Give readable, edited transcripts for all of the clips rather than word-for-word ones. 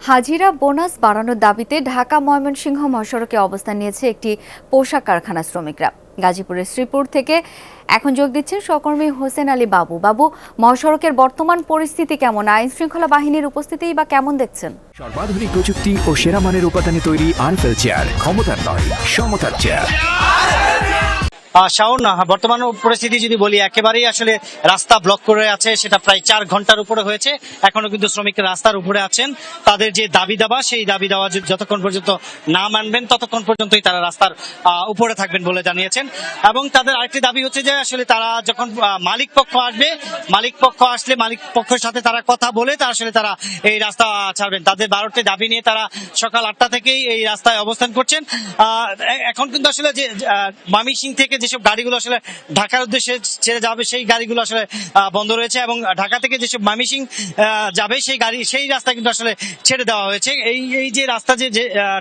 হাজিরা বোনাস বাড়ানোর দাবিতে ঢাকা ময়মনসিংহ মহাসড়কে অবস্থান নিয়েছে একটি পোশাক কারখানা শ্রমিকরা। গাজীপুরের শ্রীপুর থেকে এখন যোগ দিচ্ছেন সহকর্মী হোসেন আলী বাবু। বাবু, মহাসড়কের বর্তমান পরিস্থিতি কেমন? আইন শৃঙ্খলা বাহিনীর উপস্থিতি বা কেমন দেখছেন? সর্বাধুনিক প্রযুক্তি ও সেরা মানের উপাদানে তৈরি আনফেল চেয়ার, ক্ষমতার নয় সমতার চেয়ার। শাওন, বর্তমান পরিস্থিতি যদি বলি, একেবারেই আসলে রাস্তা ব্লক করে আছে, সেটা প্রায় 4 ঘন্টার উপরে হয়েছে। এখনো কিন্তু শ্রমিকরা রাস্তার উপরে আছেন। তাদের যে দাবি দাবা, সেই দাবি দাবা যতক্ষণ পর্যন্ত না মানবেন ততক্ষণ পর্যন্তই তারা রাস্তার উপরে থাকবেন বলে জানিয়েছেন। এবং তাদের আরেকটি দাবি হচ্ছে যে আসলে তারা যখন মালিক পক্ষ আসবে, মালিক পক্ষ আসলে মালিক পক্ষের সাথে তারা কথা বলে তারা এই রাস্তা ছাড়বেন। তাদের 12টি দাবি নিয়ে তারা সকাল 8টা থেকেই এই রাস্তায় অবস্থান করছেন। এখন কিন্তু আসলে যে ময়মনসিংহ থেকে যেসব গাড়িগুলো আসলে ঢাকার উদ্দেশ্যে ছেড়ে যাবে, সেই গাড়িগুলো আসলে বন্ধ রয়েছে, এবং ঢাকা থেকে যেসব ময়মনসিংহ যাবে সেই রাস্তা কিন্তু আসলে ছেড়ে দেওয়া হয়েছে। এই যে রাস্তা যে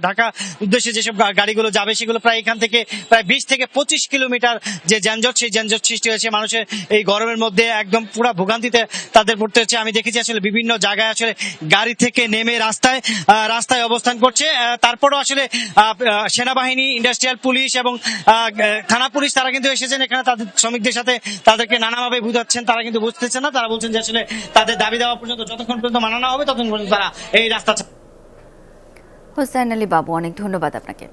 ঢাকা উদ্দেশ্যে যেসব গাড়িগুলো যাবে, সেগুলো প্রায় এখান থেকে প্রায় 20 থেকে 25 কিলোমিটার যে যানজট, সেই যানজট সৃষ্টি হয়েছে। মানুষের এই গরমের মধ্যে একদম পুরো ভোগান্তিতে তাদের পড়তে হচ্ছে। আমি দেখেছি আসলে বিভিন্ন জায়গায় আসলে গাড়ি থেকে নেমে রাস্তায় অবস্থান করছে। তারপরও আসলে সেনাবাহিনী, ইন্ডাস্ট্রিয়াল পুলিশ এবং থানা পুলিশ তারা কিন্তু এসেছেন এখানে তাদের শ্রমিকদের সাথে, তাদেরকে নানাভাবে বুঝাচ্ছেন। তারা কিন্তু বুঝতেছেন না। তারা বলছেন যে আসলে তাদের দাবি দেওয়া পর্যন্ত, যতক্ষণ পর্যন্ত মানানো হবে ততক্ষণ পর্যন্ত তারা এই রাস্তা। হোসেন আলী বাবু, অনেক ধন্যবাদ আপনাকে।